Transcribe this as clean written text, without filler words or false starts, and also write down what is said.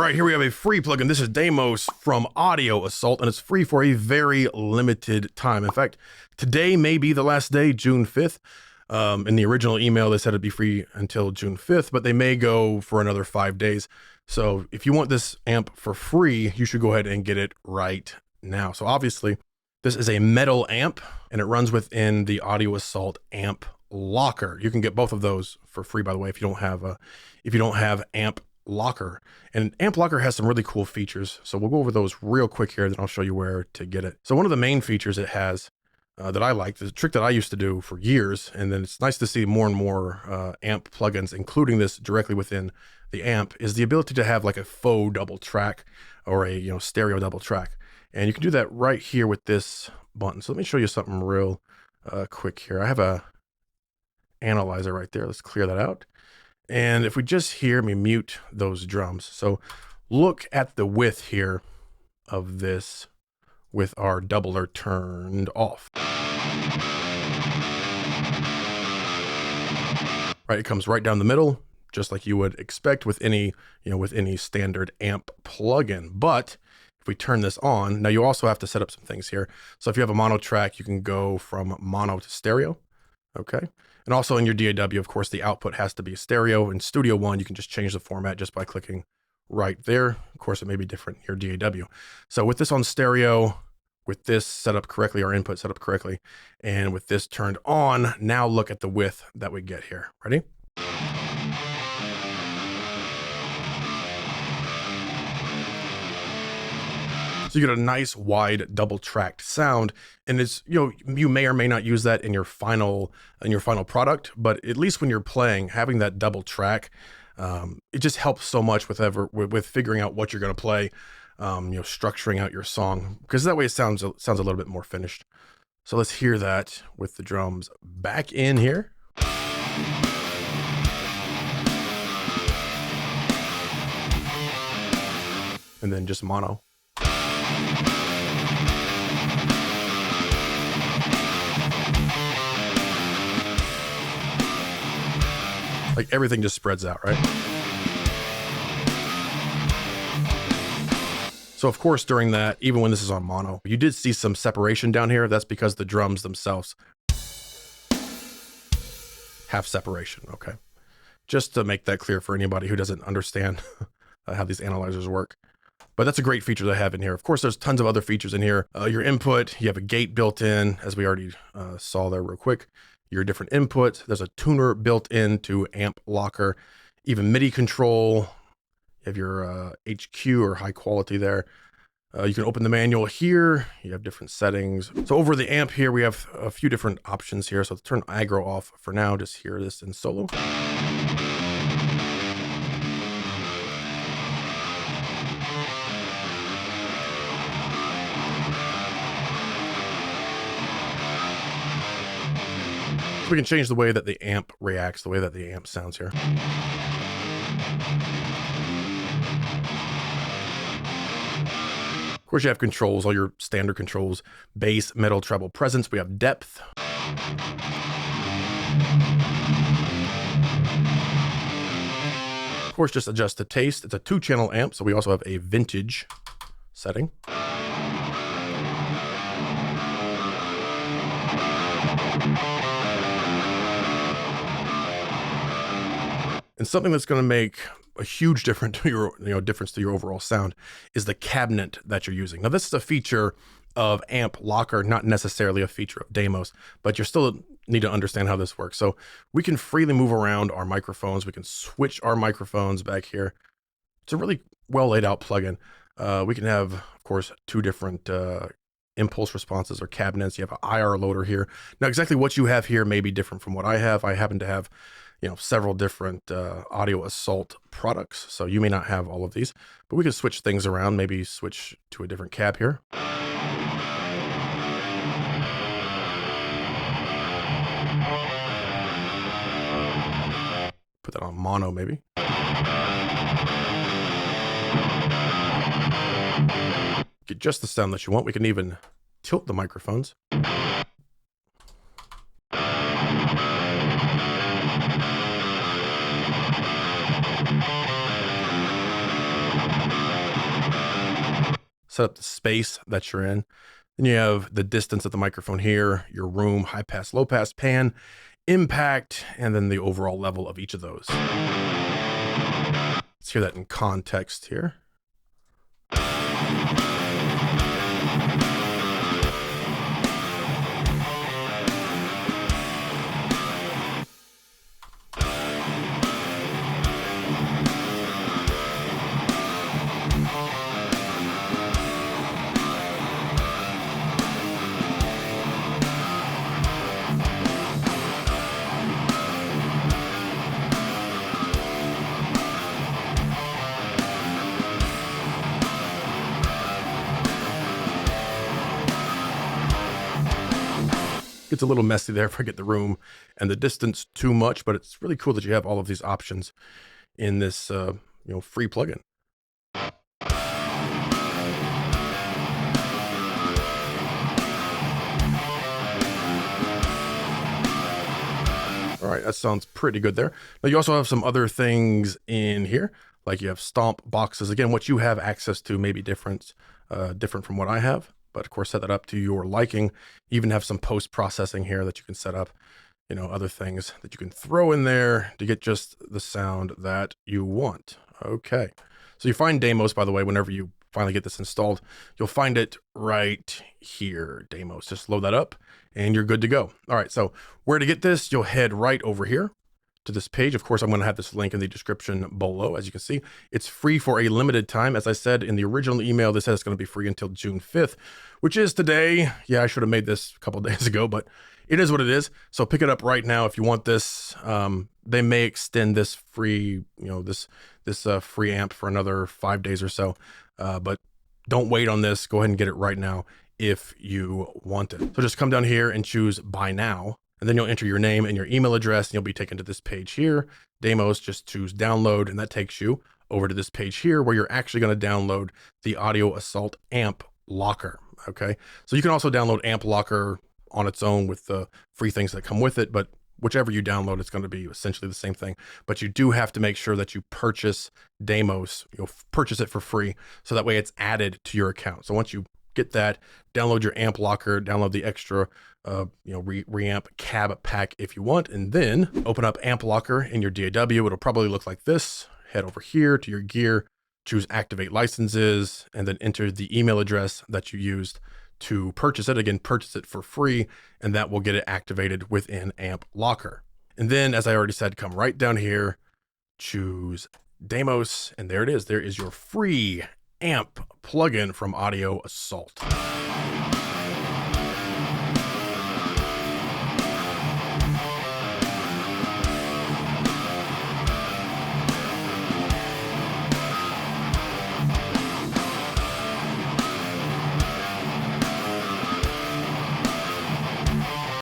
right, here we have a free plugin. This is Damos from Audio Assault, and it's free for a very limited time. In fact, today may be the last day, June 5th. In the original email, they said it'd be free until June 5th, but they may go for another 5 days. So if you want this amp for free, you should go ahead and get it right now. So obviously, this is a metal amp, and it runs within the Audio Assault amp locker. You can get both of those for free, by the way, if you don't have amp locker. And amp locker has some really cool features, so we'll go over those real quick here, then I'll show you where to get it. So one of the main features it has that I like, the trick that I used to do for years, and then it's nice to see more and more amp plugins including this directly within the amp, is the ability to have like a faux double track or a stereo double track. And you can do that right here with this button. So let me show you something real quick here. I have a analyzer right there. Let's clear that out. And if we just hear me mute those drums. So look at the width here of this with our doubler turned off. Right, it comes right down the middle, just like you would expect with any, with any standard amp plugin. But if we turn this on, now you also have to set up some things here. So if you have a mono track, you can go from mono to stereo. Okay. And also in your DAW, of course, the output has to be stereo. In Studio One, you can just change the format just by clicking right there. Of course, it may be different in your DAW. So with this on stereo, with this set up correctly, our input set up correctly, and with this turned on, now look at the width that we get here. Ready? So you get a nice wide double tracked sound, and it's, you may or may not use that in your final product, but at least when you're playing, having that double track, it just helps so much with figuring out what you're going to play, structuring out your song, because that way it sounds a little bit more finished. So let's hear that with the drums back in here. And then just mono. Like everything just spreads out, right? So of course, during that, even when this is on mono, you did see some separation down here. That's because the drums themselves have separation, okay? Just to make that clear for anybody who doesn't understand how these analyzers work. But that's a great feature to have in here. Of course, there's tons of other features in here. Your input, you have a gate built in, as we already saw there real quick. Your different inputs, there's a tuner built into amp locker, even MIDI control. You have your HQ or high quality there. You can open the manual here. You have different settings. So over the amp here, we have a few different options here. So let's turn aggro off for now. Just hear this in solo. We can change the way that the amp reacts, the way that the amp sounds here. Of course, you have controls, all your standard controls, bass, middle, treble, presence. We have depth. Of course, just adjust the taste. It's a 2-channel amp, so we also have a vintage setting. And something that's going to make a huge difference to your overall sound is the cabinet that you're using. Now, this is a feature of amp locker, not necessarily a feature of Damos, but you still need to understand how this works. So we can freely move around our microphones. We can switch our microphones back here. It's a really well laid out plugin. We can have, of course, 2 different impulse responses or cabinets. You have an IR loader here. Now, exactly what you have here may be different from what I have. I happen to have several different Audio Assault products, so you may not have all of these, but we can switch things around, maybe switch to a different cab here. Put that on mono, maybe. Get just the sound that you want. We can even tilt the microphones. set up the space that you're in. Then you have the distance of the microphone here, your room, high pass, low pass, pan, impact, and then the overall level of each of those. Let's hear that in context here. Gets a little messy there if I get the room and the distance too much, but it's really cool that you have all of these options in this free plugin. All right, that sounds pretty good there. Now you also have some other things in here, like you have stomp boxes. Again, what you have access to may be different from what I have. But of course, set that up to your liking. Even have some post-processing here that you can set up, other things that you can throw in there to get just the sound that you want. Okay. So you find Damos, by the way, whenever you finally get this installed, you'll find it right here, Damos. Just load that up and you're good to go. All right. So where to get this, you'll head right over here to this page. Of course, I'm going to have this link in the description below. As you can see, it's free for a limited time. As I said in the original email, this says it's going to be free until June 5th, which is today. Yeah, I should have made this a couple of days ago, but it is what it is. So pick it up right now if you want this. They may extend this free, this free amp for another 5 days or so. But don't wait on this. Go ahead and get it right now if you want it. So just come down here and choose buy now. And then you'll enter your name and your email address, and you'll be taken to this page here. Damos, just choose download, and that takes you over to this page here where you're actually going to download the Audio Assault Amp Locker. Okay. So you can also download Amp Locker on its own with the free things that come with it, but whichever you download, it's going to be essentially the same thing. But you do have to make sure that you purchase Damos, you'll purchase it for free, so that way it's added to your account. So once you get that, download your Amp Locker, download the extra reamp cab pack if you want, and then open up Amp Locker in your DAW. It'll probably look like this. Head over here to your gear, choose activate licenses, and then enter the email address that you used to purchase it. Again, purchase it for free, and that will get it activated within Amp Locker. And then, as I already said, come right down here, choose Damos, and there it is. There is your free amp plugin from Audio Assault.